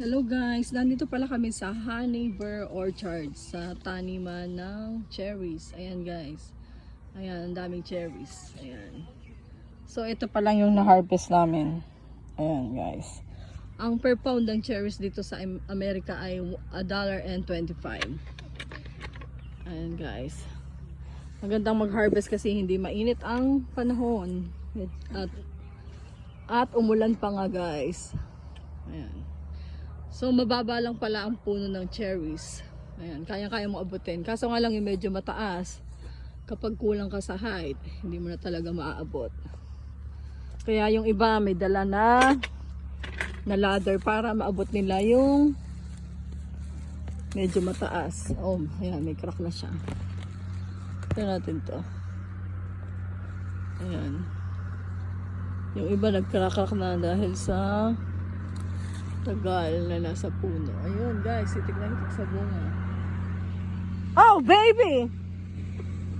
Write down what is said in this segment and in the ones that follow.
Hello guys, nandito pala kami sa Honey Bear Orchard sa taniman ng cherries. Ayan guys. Ayan, ang daming cherries. Ayan. So ito pa lang yung na-harvest namin. Ayan guys. Ang per pound ng cherries dito sa Amerika ay $1.25. Ayan guys. Magandang mag-harvest kasi hindi mainit ang panahon. At umulan pa nga guys. Ayan. So mababa lang pala ang puno ng cherries. Ayan, kaya-kaya mo abutin. Kaso nga lang yung medyo mataas. Kapag kulang ka sa height, hindi mo na talaga maaabot. Kaya yung iba may dala na ladder para maabot nila yung medyo mataas. Oh, ayan, may crack na siya. Tignan natin to. Ayan. Yung iba nagkrakak na dahil sa tagal na nasa puno. Ayun guys, titignan ito sa bunga. Oh baby!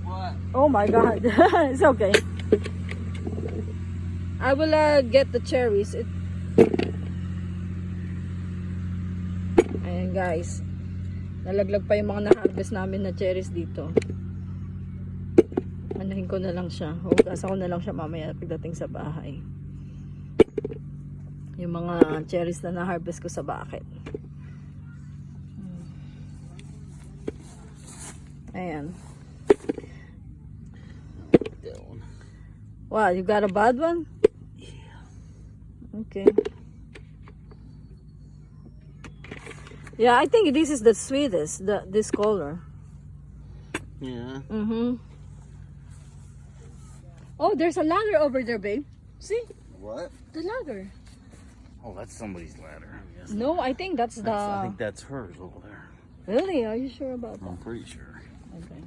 What? Oh my god. It's okay. I will get the cherries. Ayan guys. Nalaglag pa yung mga na-harvest namin na cherries dito. Anahin ko na lang siya. Hugasan ko na lang siya mamaya pagdating sa bahay. Yung mga cherries na na-harvest ko sa bucket. Ayan. Wow, you got a bad one? Yeah. Okay. Yeah, I think this is the sweetest, this color. Yeah. Mm-hmm. Oh, there's a ladder over there, babe. See? What? The ladder. Oh, that's somebody's ladder. No, I think that's the... I think that's hers over there. Really? Are you sure about that? I'm pretty sure. Okay.